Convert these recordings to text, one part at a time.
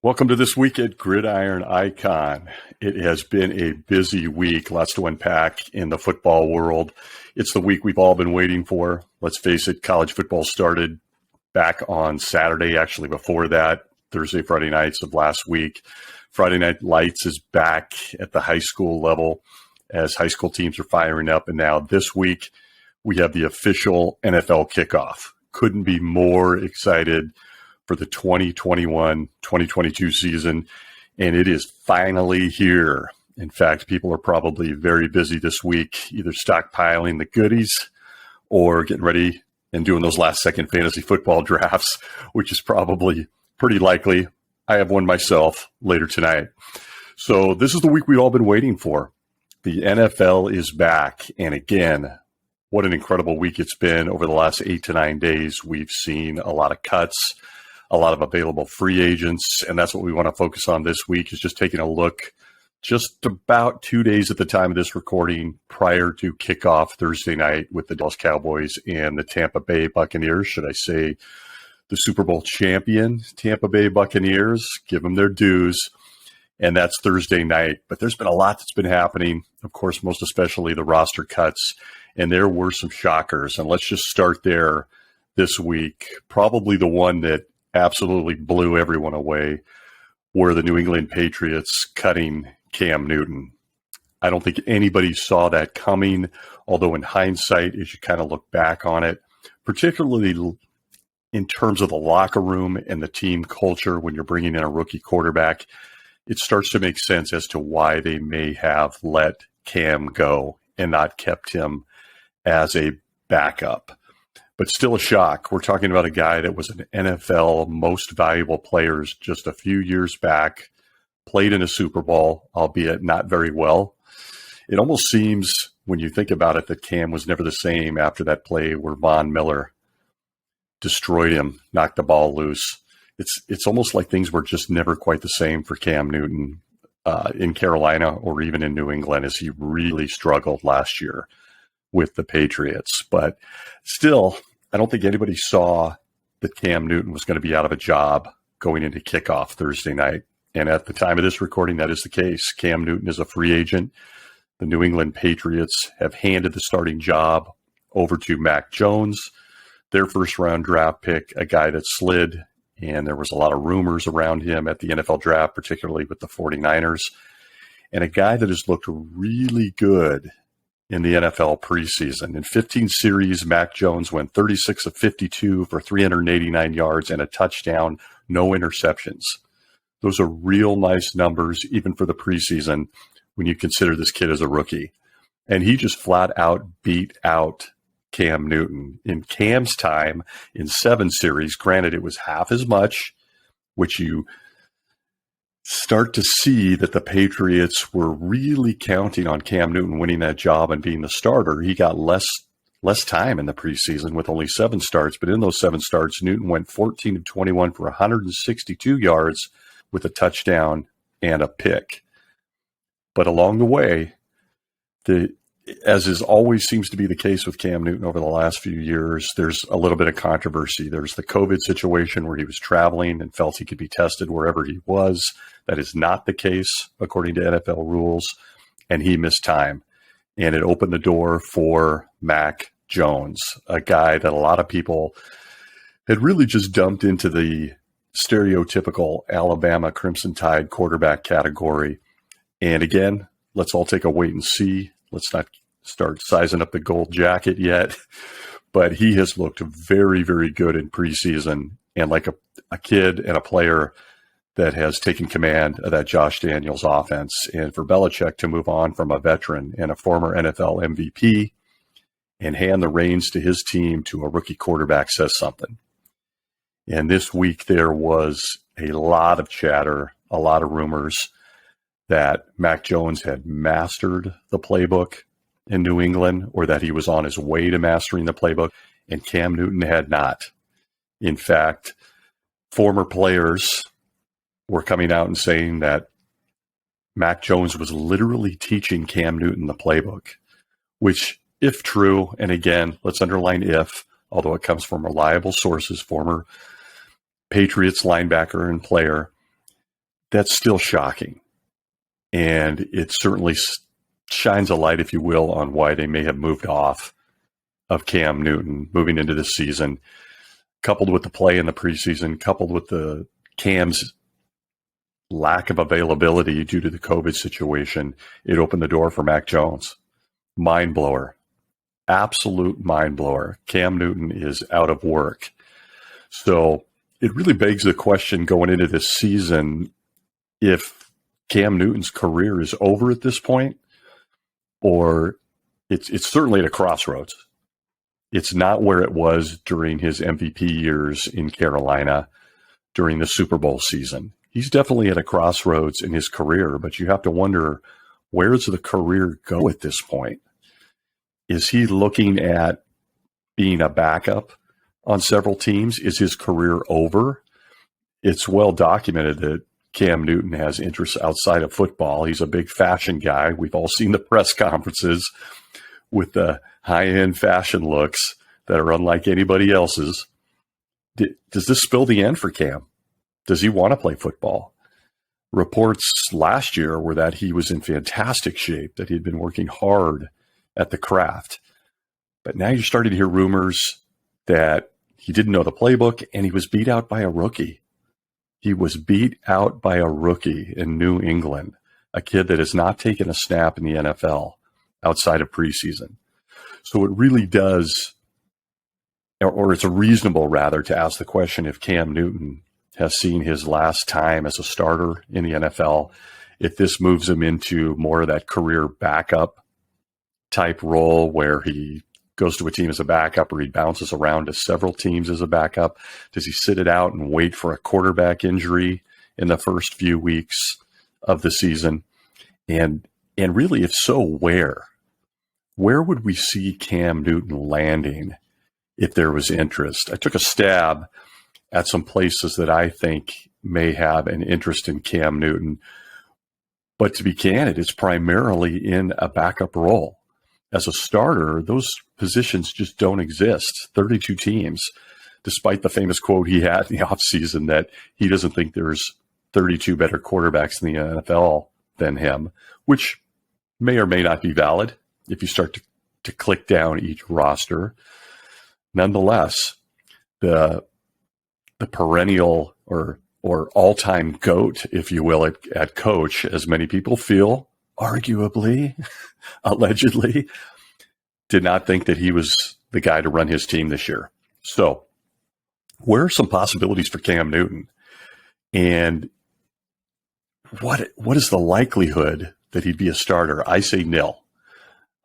Welcome to this week at Gridiron Icon. It has been a busy week, lots to unpack in the football world. It's the week we've all been waiting for. Let's face it, college football started back on Saturday, actually before that, Thursday, Friday nights of last week. Friday Night Lights is back at the high school level as high school teams are firing up. And now this week, we have the official NFL kickoff. Couldn't be more excited for the 2021-2022 season, and it is finally here. In fact, people are probably very busy this week, either stockpiling the goodies or getting ready and doing those last-second fantasy football drafts, which is probably pretty likely. I have one myself later tonight. So this is the week we've all been waiting for. The NFL is back, and again, what an incredible week it's been. Over the last 8 to 9 days, we've seen a lot of cuts, a lot of available free agents, and that's what we want to focus on this week, is just taking a look just about 2 days at the time of this recording prior to kickoff Thursday night with the Dallas Cowboys and the Tampa Bay Buccaneers. Should I say the Super Bowl champion Tampa Bay Buccaneers? Give them their dues, and that's Thursday night. But there's been a lot that's been happening, of course, most especially the roster cuts, and there were some shockers. And let's just start there this week. Probably the one that absolutely blew everyone away were the New England Patriots cutting Cam Newton. I don't think anybody saw that coming, although in hindsight, as you kind of look back on it, particularly in terms of the locker room and the team culture when you're bringing in a rookie quarterback, it starts to make sense as to why they may have let Cam go and not kept him as a backup. But still a shock. We're talking about a guy that was an NFL most valuable player just a few years back, played in a Super Bowl, albeit not very well. It almost seems, when you think about it, that Cam was never the same after that play where Von Miller destroyed him, knocked the ball loose. It's almost like things were just never quite the same for Cam Newton in Carolina or even in New England, as he really struggled last year with the Patriots. But still, I don't think anybody saw that Cam Newton was going to be out of a job going into kickoff Thursday night. And at the time of this recording, that is the case. Cam Newton is a free agent. The New England Patriots have handed the starting job over to Mac Jones, their first-round draft pick, a guy that slid, and there was a lot of rumors around him at the NFL draft, particularly with the 49ers, and a guy that has looked really good in the NFL preseason. In 15 series, Mac Jones went 36 of 52 for 389 yards and a touchdown, no interceptions. Those are real nice numbers, even for the preseason, when you consider this kid as a rookie. And he just flat out beat out Cam Newton. In Cam's time, in 7 series, granted it was half as much, which you start to see that the Patriots were really counting on Cam Newton winning that job and being the starter. He got less time in the preseason with only 7 starts, but in those 7 starts, Newton went 14 of 21 for 162 yards with a touchdown and a pick. But along the way, as is always seems to be the case with Cam Newton over the last few years, there's a little bit of controversy. There's the COVID situation where he was traveling and felt he could be tested wherever he was. That is not the case according to NFL rules, and he missed time. And it opened the door for Mac Jones, a guy that a lot of people had really just dumped into the stereotypical Alabama Crimson Tide quarterback category. And again, let's all take a wait and see. Let's not start sizing up the gold jacket yet, but he has looked very, very good in preseason, and like a kid and a player that has taken command of that Josh Daniels offense. And for Belichick to move on from a veteran and a former NFL MVP and hand the reins to his team to a rookie quarterback says something. And this week there was a lot of chatter, a lot of rumors that Mac Jones had mastered the playbook in New England, or that he was on his way to mastering the playbook, and Cam Newton had not. In fact, former players were coming out and saying that Mac Jones was literally teaching Cam Newton the playbook, which, if true, and again, let's underline if, although it comes from reliable sources, former Patriots linebacker and player, that's still shocking. And it certainly shines a light, if you will, on why they may have moved off of Cam Newton moving into this season, coupled with the play in the preseason, coupled with the Cam's lack of availability due to the COVID situation. It opened the door for Mac Jones. Mind blower. Absolute mind blower. Cam Newton is out of work. So it really begs the question going into this season if Cam Newton's career is over at this point, or it's certainly at a crossroads. It's not where it was during his MVP years in Carolina during the Super Bowl season. He's definitely at a crossroads in his career, but you have to wonder, where does the career go at this point? Is he looking at being a backup on several teams? Is his career over? It's well documented that Cam Newton has interests outside of football. He's a big fashion guy. We've all seen the press conferences with the high-end fashion looks that are unlike anybody else's. Does this spell the end for Cam? Does he want to play football? Reports last year were that he was in fantastic shape, that he'd been working hard at the craft. But now you're starting to hear rumors that he didn't know the playbook and he was beat out by a rookie. He was beat out by a rookie in New England, a kid that has not taken a snap in the NFL outside of preseason. So it really does, or it's reasonable rather, to ask the question if Cam Newton has seen his last time as a starter in the NFL, if this moves him into more of that career backup type role where he goes to a team as a backup or he bounces around to several teams as a backup. Does he sit it out and wait for a quarterback injury in the first few weeks of the season? And really, if so, where would we see Cam Newton landing if there was interest? I took a stab at some places that I think may have an interest in Cam Newton. But to be candid, it's primarily in a backup role. As a starter, those positions just don't exist. 32 teams, despite the famous quote he had in the offseason that he doesn't think there's 32 better quarterbacks in the NFL than him, which may or may not be valid if you start to click down each roster. Nonetheless, the perennial or all-time GOAT, if you will, at coach, as many people feel, arguably, allegedly, did not think that he was the guy to run his team this year. So where are some possibilities for Cam Newton? And what is the likelihood that he'd be a starter? I say nil.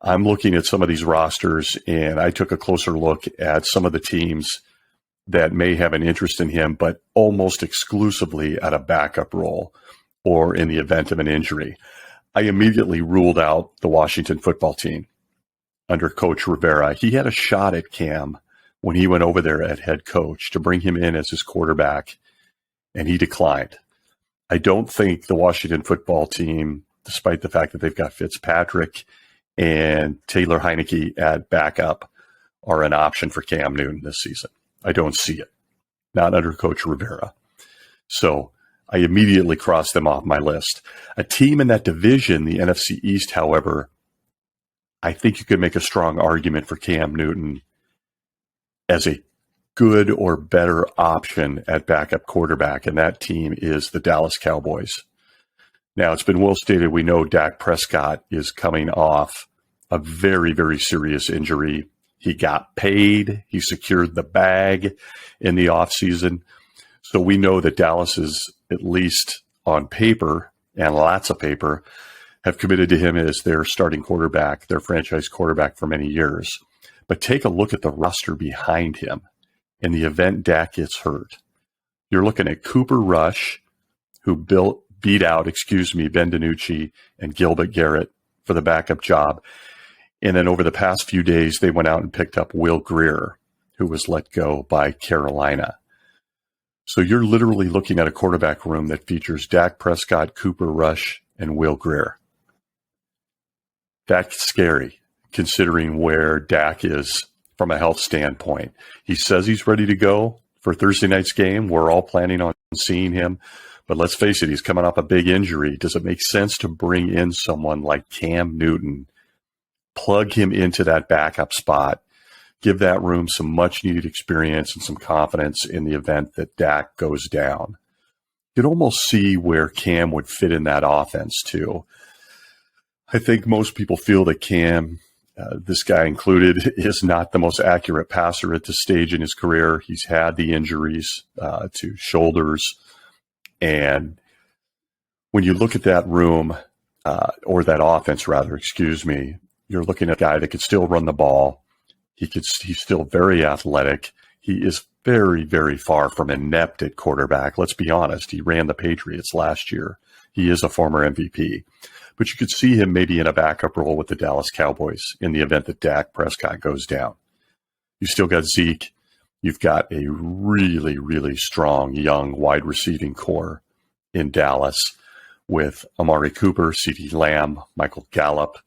I'm looking at some of these rosters, and I took a closer look at some of the teams that may have an interest in him, but almost exclusively at a backup role or in the event of an injury. I immediately ruled out the Washington football team under Coach Rivera. He had a shot at Cam when he went over there at head coach to bring him in as his quarterback, and he declined. I don't think the Washington football team, despite the fact that they've got Fitzpatrick and Taylor Heineke at backup, are an option for Cam Newton this season. I don't see it, not under Coach Rivera. So I immediately crossed them off my list. A team in that division, the NFC East, however, I think you could make a strong argument for Cam Newton as a good or better option at backup quarterback, and that team is the Dallas Cowboys. Now, it's been well stated, we know Dak Prescott is coming off a very, very serious injury. He got paid. He secured the bag in the offseason. So we know that Dallas is, at least on paper, and lots of paper, have committed to him as their starting quarterback, their franchise quarterback for many years. But take a look at the roster behind him in the event Dak gets hurt. You're looking at Cooper Rush, who beat out Ben DiNucci and Gilbert Garrett for the backup job. And then over the past few days, they went out and picked up Will Grier, who was let go by Carolina. So you're literally looking at a quarterback room that features Dak Prescott, Cooper Rush, and Will Grier. That's scary, considering where Dak is from a health standpoint. He says he's ready to go for Thursday night's game. We're all planning on seeing him. But let's face it, he's coming off a big injury. Does it make sense to bring in someone like Cam Newton, plug him into that backup spot, give that room some much-needed experience and some confidence in the event that Dak goes down? You can almost see where Cam would fit in that offense, too. I think most people feel that Cam, this guy included, is not the most accurate passer at this stage in his career. He's had the injuries to shoulders. And when you look at that room, or that offense, rather, excuse me, you're looking at a guy that could still run the ball. He's still very athletic. He is very, very far from inept at quarterback. Let's be honest. He ran the Patriots last year. He is a former MVP. But you could see him maybe in a backup role with the Dallas Cowboys in the event that Dak Prescott goes down. You've still got Zeke. You've got a really, really strong young wide receiving core in Dallas with Amari Cooper, CeeDee Lamb, Michael Gallup.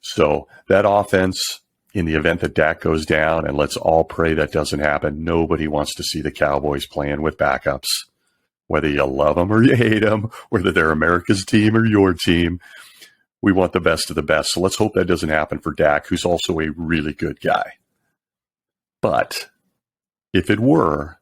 So that offense, in the event that Dak goes down, and let's all pray that doesn't happen, nobody wants to see the Cowboys playing with backups. Whether you love them or you hate them, whether they're America's team or your team, we want the best of the best. So let's hope that doesn't happen for Dak, who's also a really good guy. But if it were,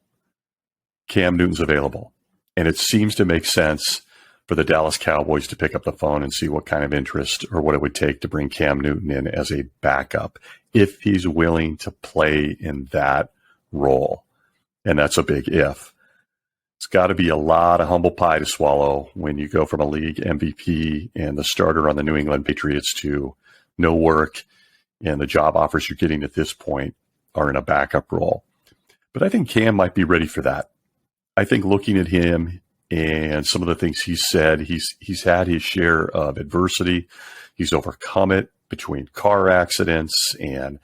Cam Newton's available. And it seems to make sense for the Dallas Cowboys to pick up the phone and see what kind of interest or what it would take to bring Cam Newton in as a backup if he's willing to play in that role. And that's a big if. It's got to be a lot of humble pie to swallow when you go from a league MVP and the starter on the New England Patriots to no work, and the job offers you're getting at this point are in a backup role. But I think Cam might be ready for that. I think looking at him and some of the things he said, he's had his share of adversity. He's overcome it between car accidents and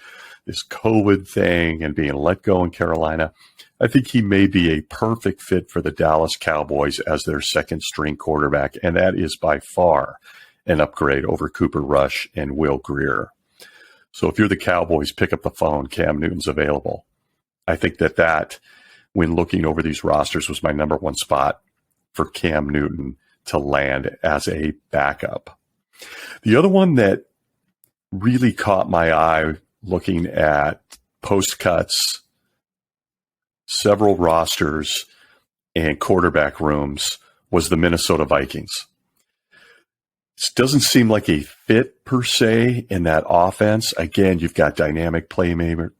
this COVID thing and being let go in Carolina. I think he may be a perfect fit for the Dallas Cowboys as their second string quarterback, and that is by far an upgrade over Cooper Rush and Will Grier. So if you're the Cowboys, pick up the phone. Cam Newton's available. I think that when looking over these rosters, was my number one spot for Cam Newton to land as a backup. The other one that really caught my eye looking at post cuts, several rosters, and quarterback rooms was the Minnesota Vikings. This doesn't seem like a fit per se in that offense. Again, you've got dynamic playmakers,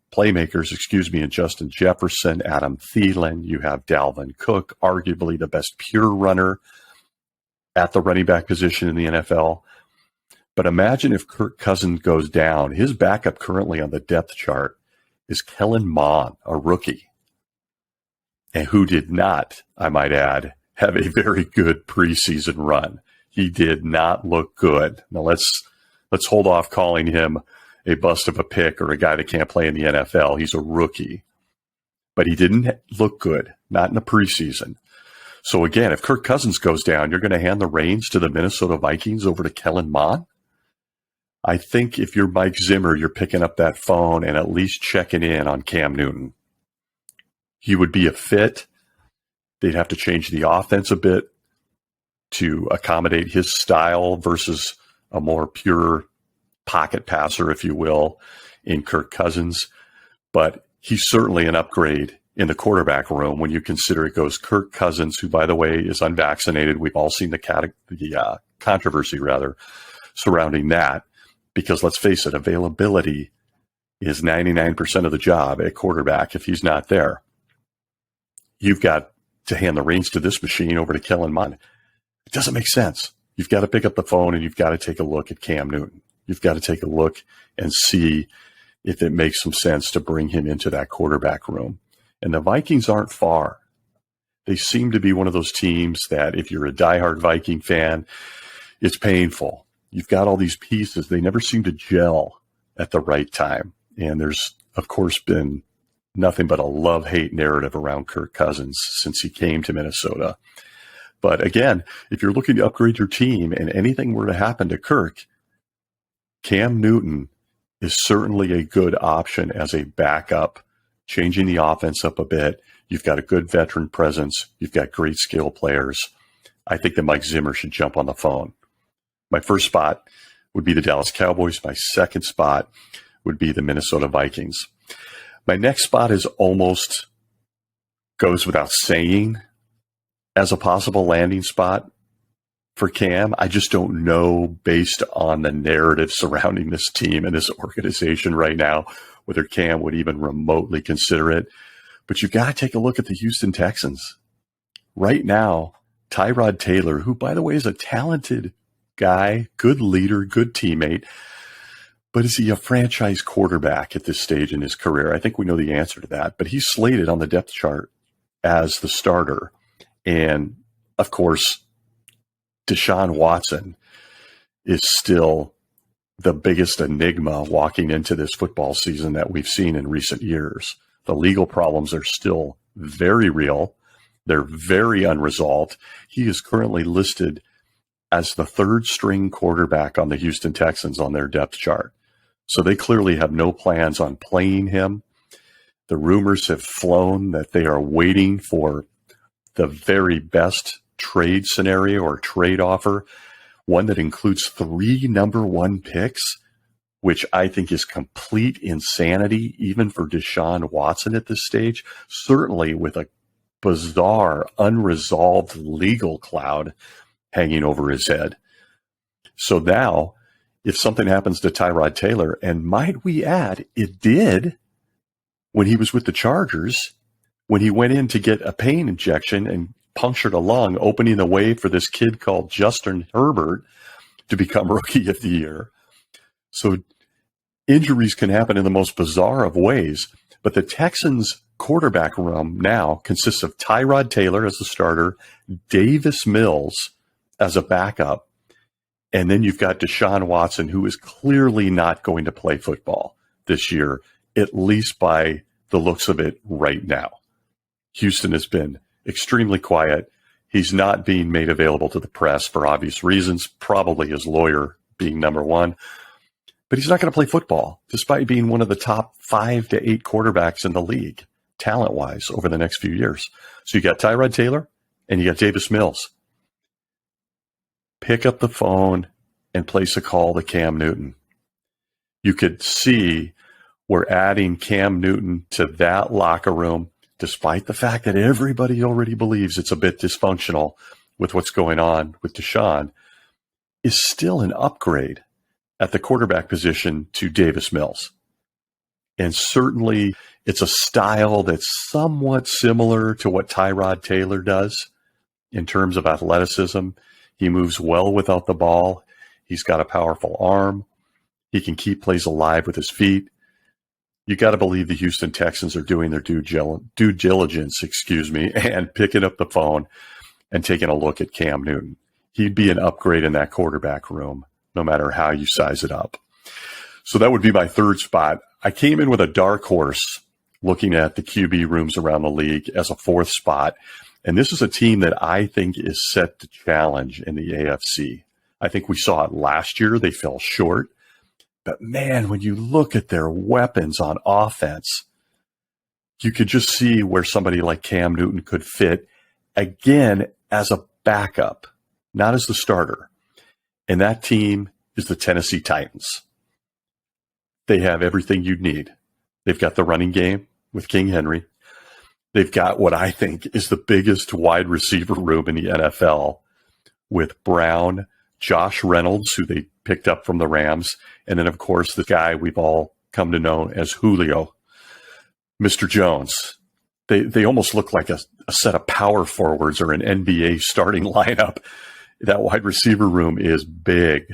in Justin Jefferson, Adam Thielen. You have Dalvin Cook, arguably the best pure runner at the running back position in the NFL. But imagine if Kirk Cousins goes down. His backup currently on the depth chart is Kellen Mond, a rookie, and who did not, I might add, have a very good preseason run. He did not look good. Now let's hold off calling him a bust of a pick or a guy that can't play in the NFL. He's a rookie. But he didn't look good, not in the preseason. So again, if Kirk Cousins goes down, you're going to hand the reins to the Minnesota Vikings over to Kellen Mond? I think if you're Mike Zimmer, you're picking up that phone and at least checking in on Cam Newton. He would be a fit. They'd have to change the offense a bit to accommodate his style versus a more pure pocket passer, if you will, in Kirk Cousins. But he's certainly an upgrade in the quarterback room when you consider it goes Kirk Cousins, who, by the way, is unvaccinated. We've all seen the controversy surrounding that, because let's face it, availability is 99% of the job at quarterback if he's not there. You've got to hand the reins to this machine over to Kellen Mond. It doesn't make sense. You've got to pick up the phone and you've got to take a look at Cam Newton. You've got to take a look and see if it makes some sense to bring him into that quarterback room. And the Vikings aren't far. They seem to be one of those teams that if you're a diehard Viking fan, it's painful. You've got all these pieces. They never seem to gel at the right time. And there's, of course, been nothing but a love-hate narrative around Kirk Cousins since he came to Minnesota. But again, if you're looking to upgrade your team and anything were to happen to Kirk, Cam Newton is certainly a good option as a backup, changing the offense up a bit. You've got a good veteran presence. You've got great skill players. I think that Mike Zimmer should jump on the phone. My first spot would be the Dallas Cowboys. My second spot would be the Minnesota Vikings. My next spot is almost goes without saying as a possible landing spot for Cam. I just don't know, based on the narrative surrounding this team and this organization right now, whether Cam would even remotely consider it. But you've got to take a look at the Houston Texans. Right now, Tyrod Taylor, who, by the way, is a talented guy, good leader, good teammate, but is he a franchise quarterback at this stage in his career? I think we know the answer to that, but he's slated on the depth chart as the starter. And, of course, Deshaun Watson is still the biggest enigma walking into this football season that we've seen in recent years. The legal problems are still very real. They're very unresolved. He is currently listed as the third string quarterback on the Houston Texans on their depth chart. So they clearly have no plans on playing him. The rumors have flown that they are waiting for the very best trade scenario or trade offer, one that includes 3 number 1 picks, which I think is complete insanity, even for Deshaun Watson at this stage, certainly with a bizarre, unresolved legal cloud hanging over his head. So now, if something happens to Tyrod Taylor, and might we add, it did when he was with the Chargers, when he went in to get a pain injection and punctured a lung, opening the way for this kid called Justin Herbert to become Rookie of the Year. So injuries can happen in the most bizarre of ways, but the Texans' quarterback room now consists of Tyrod Taylor as the starter, Davis Mills as a backup, and then you've got Deshaun Watson, who is clearly not going to play football this year, at least by the looks of it right now. Houston has been extremely quiet. He's not being made available to the press for obvious reasons, probably his lawyer being number one. But he's not going to play football, despite being one of the top 5 to 8 quarterbacks in the league, talent-wise, over the next few years. So you got Tyrod Taylor and you got Davis Mills. Pick up the phone and place a call to Cam Newton. You could see we're adding Cam Newton to that locker room, despite the fact that everybody already believes it's a bit dysfunctional with what's going on with Deshaun, is still an upgrade at the quarterback position to Davis Mills. And certainly it's a style that's somewhat similar to what Tyrod Taylor does in terms of athleticism. He moves well without the ball. He's got a powerful arm. He can keep plays alive with his feet. You got to believe the Houston Texans are doing their due diligence, and picking up the phone and taking a look at Cam Newton. He'd be an upgrade in that quarterback room, no matter how you size it up. So that would be my third spot. I came in with a dark horse looking at the QB rooms around the league as a fourth spot. And this is a team that I think is set to challenge in the AFC. I think we saw it last year. They fell short. But man, when you look at their weapons on offense, you could just see where somebody like Cam Newton could fit, again, as a backup, not as the starter. And that team is the Tennessee Titans. They have everything you'd need. They've got the running game with King Henry. They've got what I think is the biggest wide receiver room in the NFL with Brown, Josh Reynolds, who they picked up from the Rams, and then, of course, the guy we've all come to know as Julio, Mr. Jones. They almost look like a set of power forwards or an NBA starting lineup. That wide receiver room is big.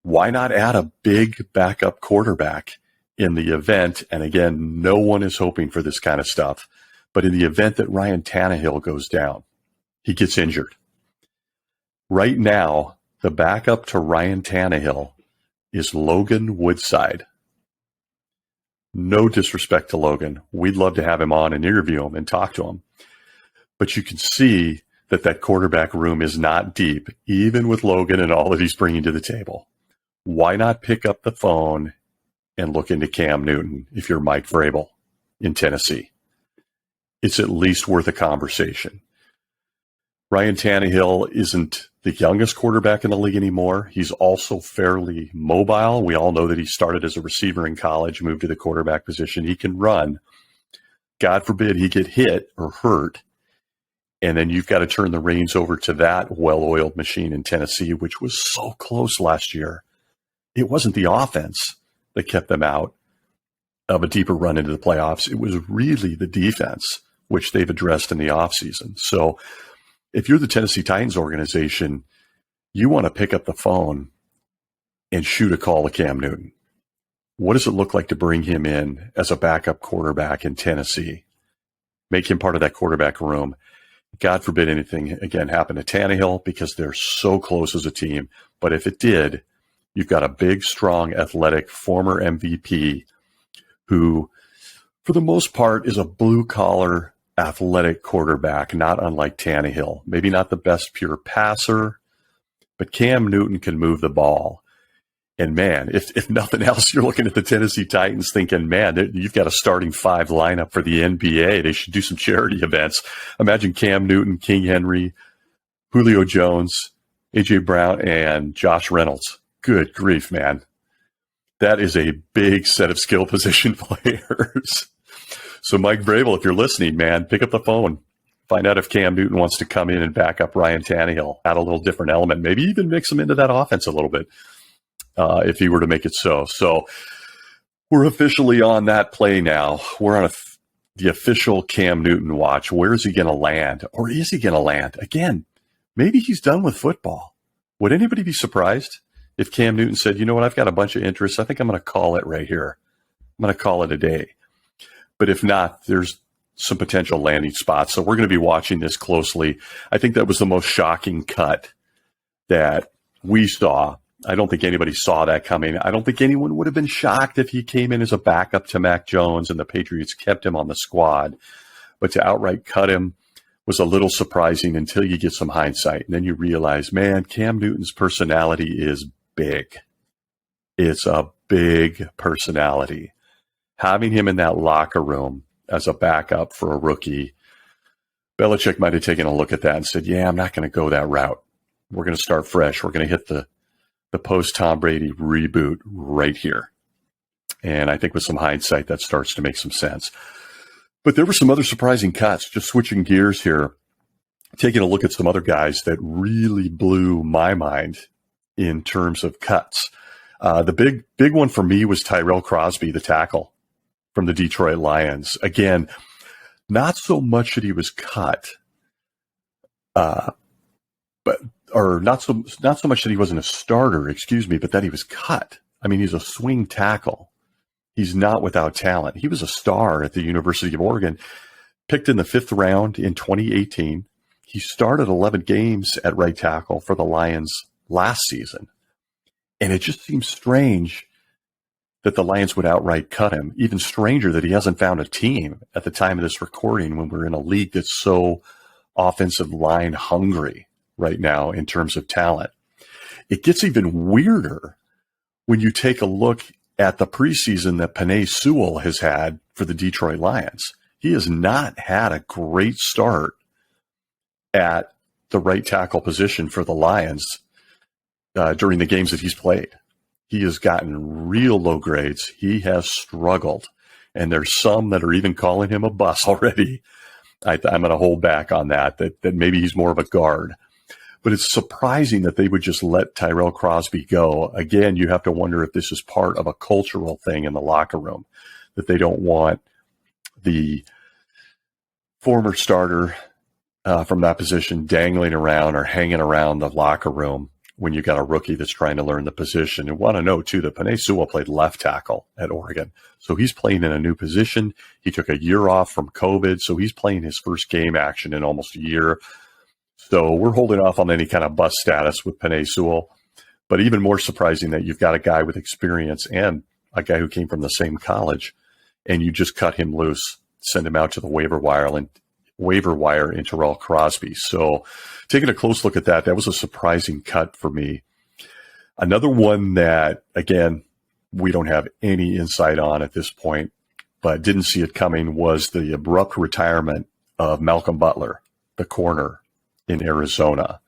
Why not add a big backup quarterback in the event? And again, no one is hoping for this kind of stuff. But in the event that Ryan Tannehill goes down, he gets injured. Right now, the backup to Ryan Tannehill is Logan Woodside. No disrespect to Logan. We'd love to have him on and interview him and talk to him. But you can see that quarterback room is not deep, even with Logan and all that he's bringing to the table. Why not pick up the phone and look into Cam Newton if you're Mike Vrabel in Tennessee? It's at least worth a conversation. Ryan Tannehill isn't the youngest quarterback in the league anymore. He's also fairly mobile. We all know that he started as a receiver in college, moved to the quarterback position. He can run. God forbid he get hit or hurt. And then you've got to turn the reins over to that well-oiled machine in Tennessee, which was so close last year. It wasn't the offense that kept them out of a deeper run into the playoffs. It was really the defense, which they've addressed in the offseason. So if you're the Tennessee Titans organization, you want to pick up the phone and shoot a call to Cam Newton. What does it look like to bring him in as a backup quarterback in Tennessee? Make him part of that quarterback room. God forbid anything, again, happen to Tannehill because they're so close as a team. But if it did, you've got a big, strong, athletic, former MVP who, for the most part, is a blue-collar, athletic quarterback, not unlike Tannehill. Maybe not the best pure passer, but Cam Newton can move the ball. And man, if nothing else, you're looking at the Tennessee Titans thinking, man, you've got a starting five lineup for the NBA. They should do some charity events. Imagine Cam Newton, King Henry, Julio Jones, A.J. Brown, and Josh Reynolds. Good grief, man. That is a big set of skill position players. So Mike Vrabel, if you're listening, man, pick up the phone. Find out if Cam Newton wants to come in and back up Ryan Tannehill, add a little different element, maybe even mix him into that offense a little bit if he were to make it so. So we're officially on that play now. We're on the official Cam Newton watch. Where is he going to land? Or is he going to land? Again, maybe he's done with football. Would anybody be surprised if Cam Newton said, you know what, I've got a bunch of interests. I think I'm going to call it right here. I'm going to call it a day. But if not, there's some potential landing spots. So we're going to be watching this closely. I think that was the most shocking cut that we saw. I don't think anybody saw that coming. I don't think anyone would have been shocked if he came in as a backup to Mac Jones and the Patriots kept him on the squad. But to outright cut him was a little surprising until you get some hindsight. And then you realize, man, Cam Newton's personality is big. It's a big personality. Having him in that locker room as a backup for a rookie, Belichick might have taken a look at that and said, yeah, I'm not going to go that route. We're going to start fresh. We're going to hit the post-Tom Brady reboot right here. And I think with some hindsight, that starts to make some sense. But there were some other surprising cuts, just switching gears here, taking a look at some other guys that really blew my mind in terms of cuts. The big one for me was Tyrell Crosby, the tackle from the Detroit Lions. Again, not so much that he was cut, not so much that he wasn't a starter, but that he was cut. I mean, he's a swing tackle. He's not without talent. He was a star at the University of Oregon, picked in the 5th round in 2018. He started 11 games at right tackle for the Lions last season. And it just seems strange that the Lions would outright cut him. Even stranger that he hasn't found a team at the time of this recording when we're in a league that's so offensive line hungry right now in terms of talent. It gets even weirder when you take a look at the preseason that Penei Sewell has had for the Detroit Lions. He has not had a great start at the right tackle position for the Lions during the games that he's played. He has gotten real low grades. He has struggled. And there's some that are even calling him a bust already. I'm going to hold back on that maybe he's more of a guard. But it's surprising that they would just let Tyrell Crosby go. Again, you have to wonder if this is part of a cultural thing in the locker room, that they don't want the former starter from that position dangling around or hanging around the locker room when you got a rookie that's trying to learn the position. And want to know, too, that Penei Sewell played left tackle at Oregon. So he's playing in a new position. He took a year off from COVID, so he's playing his first game action in almost a year. So we're holding off on any kind of bust status with Penei Sewell. But even more surprising that you've got a guy with experience and a guy who came from the same college, and you just cut him loose, send him out to the waiver wire in Tyrell Crosby. So taking a close look at that was a surprising cut for me. Another one that, again, we don't have any insight on at this point, but didn't see it coming, was the abrupt retirement of Malcolm Butler, the corner in Arizona.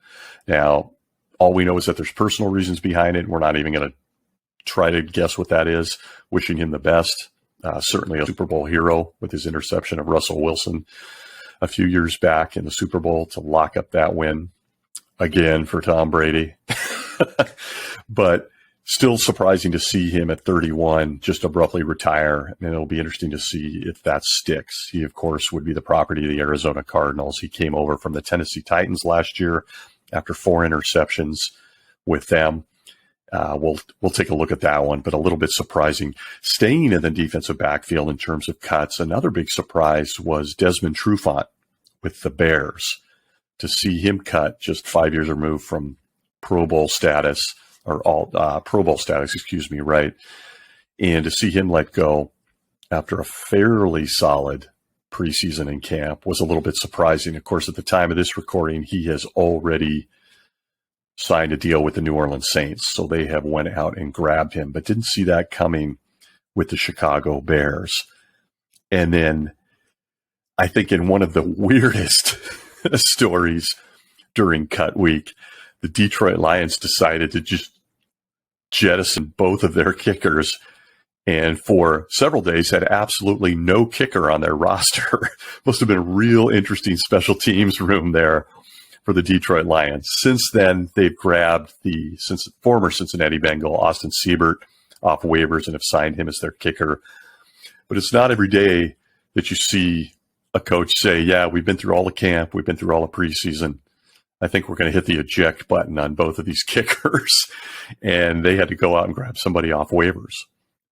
Now, all we know is that there's personal reasons behind it. We're not even going to try to guess what that is. Wishing him the best. Certainly a Super Bowl hero with his interception of Russell Wilson a few years back in the Super Bowl to lock up that win again for Tom Brady. But still surprising to see him at 31 just abruptly retire. And it'll be interesting to see if that sticks. He, of course, would be the property of the Arizona Cardinals. He came over from the Tennessee Titans last year after 4 interceptions with them. We'll take a look at that one, but a little bit surprising. Staying in the defensive backfield in terms of cuts, another big surprise was Desmond Trufant with the Bears. To see him cut just 5 years removed from Pro Bowl status, or Pro Bowl status, right? And to see him let go after a fairly solid preseason in camp was a little bit surprising. Of course, at the time of this recording, he has already signed a deal with the New Orleans Saints, so they have went out and grabbed him, but didn't see that coming with the Chicago Bears. And then I think in one of the weirdest stories during cut week, the Detroit Lions decided to just jettison both of their kickers, and for several days had absolutely no kicker on their roster. Must have been a real interesting special teams room there for the Detroit Lions. Since then, they've grabbed the former Cincinnati Bengal, Austin Seibert, off waivers and have signed him as their kicker. But it's not every day that you see a coach say, yeah, we've been through all the camp, we've been through all the preseason. I think we're going to hit the eject button on both of these kickers. And they had to go out and grab somebody off waivers.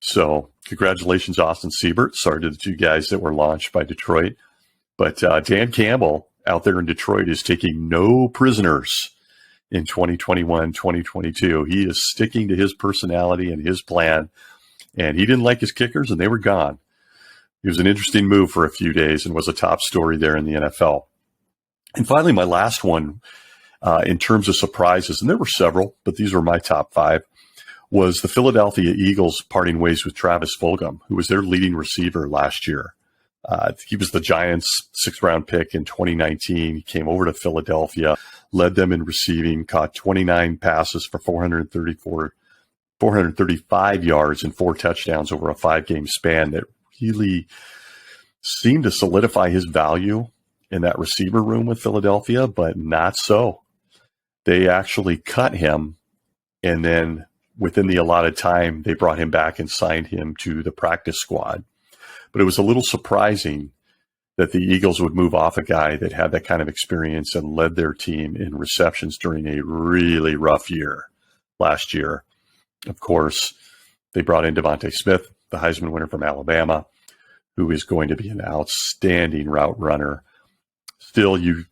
So congratulations, Austin Seibert. Sorry to the 2 guys that were launched by Detroit. But Dan Campbell out there in Detroit is taking no prisoners in 2021, 2022. He is sticking to his personality and his plan. And he didn't like his kickers, and they were gone. It was an interesting move for a few days and was a top story there in the NFL. And finally, my last one, in terms of surprises, and there were several, but these were my top 5, was the Philadelphia Eagles parting ways with Travis Fulgum, who was their leading receiver last year. He was the Giants' 6th-round pick in 2019. He came over to Philadelphia, led them in receiving, caught 29 passes for 435 yards and 4 touchdowns over a 5-game span that really seemed to solidify his value in that receiver room with Philadelphia, but not so. They actually cut him, and then within the allotted time, they brought him back and signed him to the practice squad. But it was a little surprising that the Eagles would move off a guy that had that kind of experience and led their team in receptions during a really rough year last year. Of course, they brought in Devontae Smith, the Heisman winner from Alabama, who is going to be an outstanding route runner. Still, you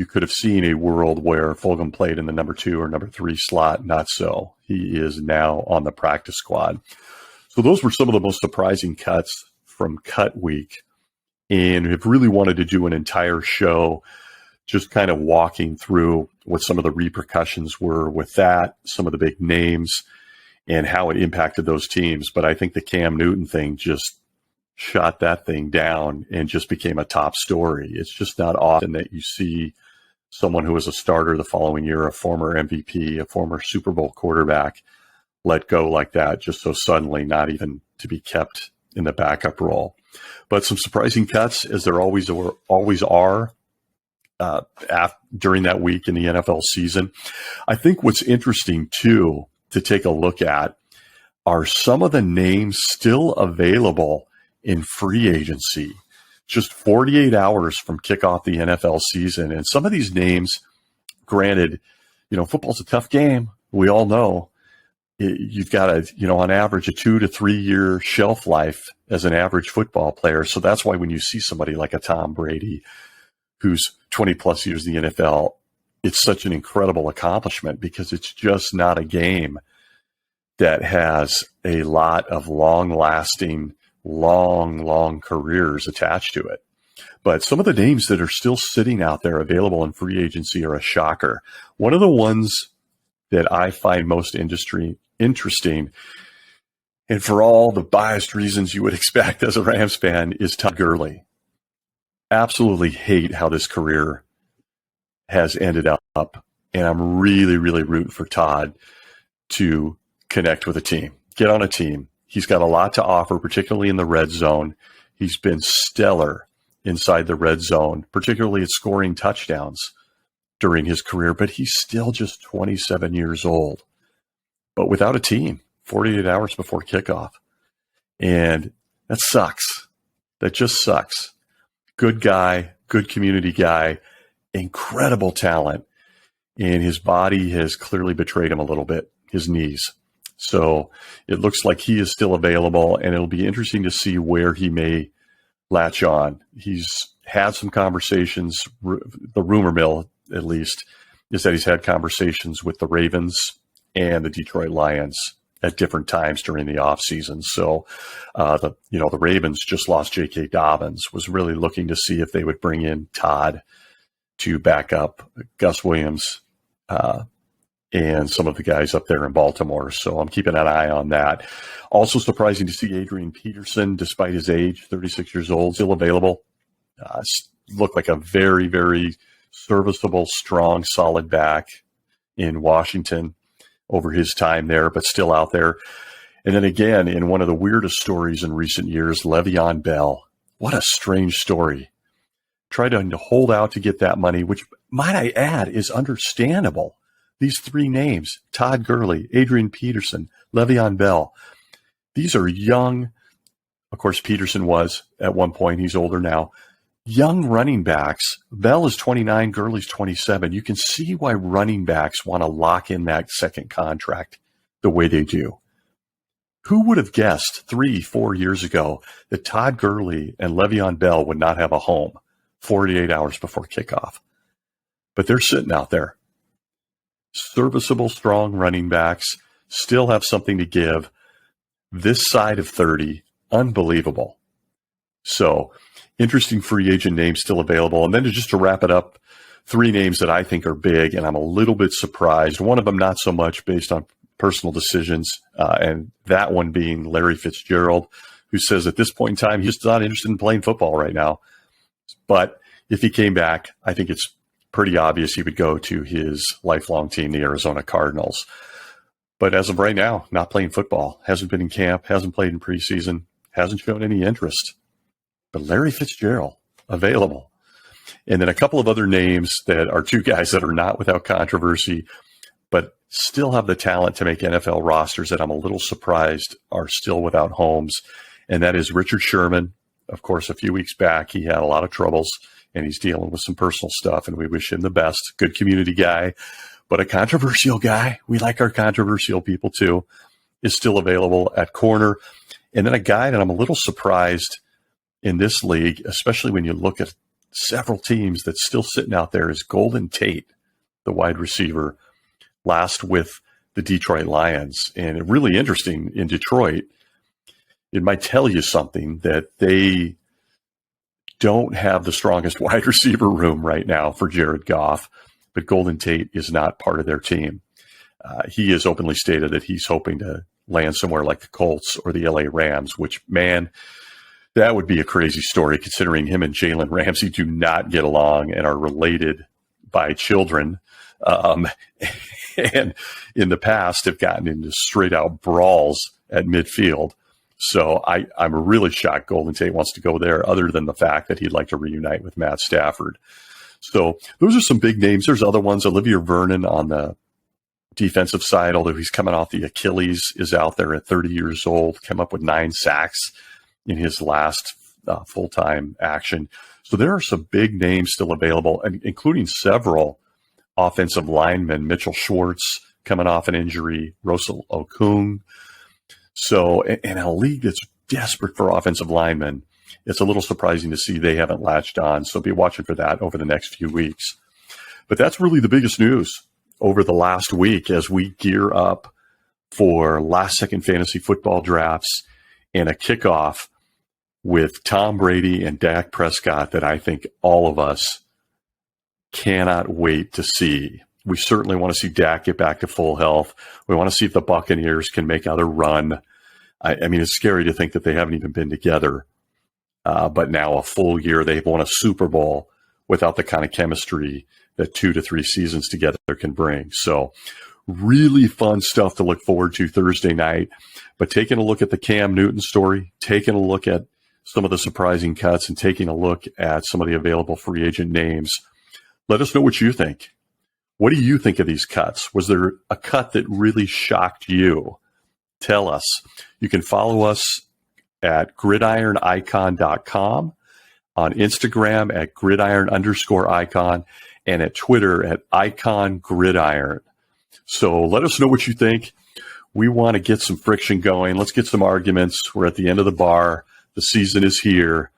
could have seen a world where Fulgum played in the number 2 or number 3 slot. Not so. He is now on the practice squad. So those were some of the most surprising cuts from cut week. And have really wanted to do an entire show just kind of walking through what some of the repercussions were with that, some of the big names, and how it impacted those teams. But I think the Cam Newton thing just shot that thing down and just became a top story. It's just not often that you see someone who was a starter the following year, a former MVP, a former Super Bowl quarterback, let go like that just so suddenly, not even to be kept in the backup role. But some surprising cuts, as there always are during that week in the NFL season. I think what's interesting, too, to take a look at are some of the names still available in free agency, just 48 hours from kickoff the NFL season. And some of these names, granted, football's a tough game. We all know you've got on average, a 2 to 3 year shelf life as an average football player. So that's why when you see somebody like a Tom Brady, who's 20 plus years in the NFL, it's such an incredible accomplishment because it's just not a game that has a lot of long-lasting, long careers attached to it. But some of the names that are still sitting out there available in free agency are a shocker. One of the ones that I find most interesting, and for all the biased reasons you would expect as a Rams fan, is Todd Gurley. Absolutely hate how this career has ended up, and I'm really, really rooting for Todd to connect with a team, get on a team. He's got a lot to offer, particularly in the red zone. He's been stellar inside the red zone, particularly at scoring touchdowns during his career, but he's still just 27 years old, but without a team 48 hours before kickoff. And that sucks. That just sucks. Good guy, good community guy, incredible talent. And his body has clearly betrayed him a little bit, his knees. So it looks like he is still available, and it'll be interesting to see where he may latch on. He's had some conversations, the rumor mill at least, is that he's had conversations with the Ravens and the Detroit Lions at different times during the offseason. So the Ravens just lost J.K. Dobbins, was really looking to see if they would bring in Todd to back up Gus Williams and some of the guys up there in Baltimore. So I'm keeping an eye on that. Also surprising to see Adrian Peterson, despite his age, 36 years old, still available. Looked like a very, very serviceable, strong, solid back in Washington over his time there, but still out there. And then again, in one of the weirdest stories in recent years, Le'Veon Bell. What a strange story. Tried to hold out to get that money, which, might I add, is understandable. These three names, Todd Gurley, Adrian Peterson, Le'Veon Bell, these are young. Of course, Peterson was at one point. He's older now. Young running backs. Bell is 29, Gurley's 27. You can see why running backs want to lock in that second contract the way they do. Who would have guessed 3-4 years ago that Todd Gurley and Le'Veon Bell would not have a home 48 hours before kickoff? But they're sitting out there. Serviceable, strong running backs, still have something to give. This side of 30, unbelievable. So, interesting free agent names still available. And then just to wrap it up, three names that I think are big, and I'm a little bit surprised. One of them not so much based on personal decisions, and that one being Larry Fitzgerald, who says at this point in time, he's just not interested in playing football right now. But if he came back, I think it's pretty obvious he would go to his lifelong team, the Arizona Cardinals. But as of right now, not playing football, hasn't been in camp, hasn't played in preseason, hasn't shown any interest. But Larry Fitzgerald, available. And then a couple of other names that are two guys that are not without controversy, but still have the talent to make NFL rosters that I'm a little surprised are still without homes. And that is Richard Sherman. Of course, a few weeks back, he had a lot of troubles, and he's dealing with some personal stuff, and we wish him the best. Good community guy, but a controversial guy. We like our controversial people too. Is still available at corner. And then a guy that I'm a little surprised in this league, especially when you look at several teams that's still sitting out there, is Golden Tate, the wide receiver, last with the Detroit Lions. And really interesting in Detroit, it might tell you something that they don't have the strongest wide receiver room right now for Jared Goff, but Golden Tate is not part of their team. He has openly stated that he's hoping to land somewhere like the Colts or the LA Rams, which, man, that would be a crazy story considering him and Jalen Ramsey do not get along and are related by children. And in the past have gotten into straight out brawls at midfield. So I'm really shocked Golden Tate wants to go there, other than the fact that he'd like to reunite with Matt Stafford. So those are some big names. There's other ones. Olivier Vernon on the defensive side, although he's coming off the Achilles, is out there at 30 years old, came up with 9 sacks in his last full-time action. So there are some big names still available, including several offensive linemen. Mitchell Schwartz coming off an injury, Russell Okung. So in a league that's desperate for offensive linemen, it's a little surprising to see they haven't latched on. So be watching for that over the next few weeks. But that's really the biggest news over the last week as we gear up for last-second fantasy football drafts and a kickoff with Tom Brady and Dak Prescott that I think all of us cannot wait to see. We certainly want to see Dak get back to full health. We want to see if the Buccaneers can make another run. I mean, it's scary to think that they haven't even been together. But now a full year, they've won a Super Bowl without the kind of chemistry that 2 to 3 seasons together can bring. So really fun stuff to look forward to Thursday night. But taking a look at the Cam Newton story, taking a look at some of the surprising cuts, and taking a look at some of the available free agent names, let us know what you think. What do you think of these cuts? Was there a cut that really shocked you? Tell us. You can follow us at gridironicon.com, on Instagram at gridiron_icon, and at Twitter at icongridiron. So let us know what you think. We want to get some friction going. Let's get some arguments. We're at the end of the bar. The season is here.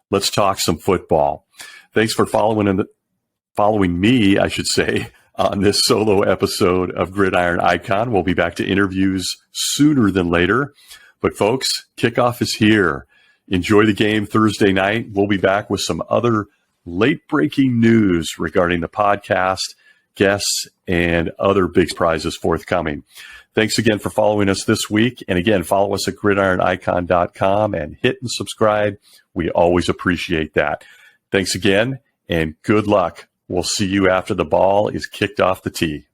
Let's talk some football. Thanks for following me, I should say, on this solo episode of Gridiron Icon. We'll be back to interviews sooner than later. But folks, kickoff is here. Enjoy the game Thursday night. We'll be back with some other late-breaking news regarding the podcast, guests, and other big prizes forthcoming. Thanks again for following us this week. And again, follow us at gridironicon.com and hit and subscribe. We always appreciate that. Thanks again, and good luck. We'll see you after the ball is kicked off the tee.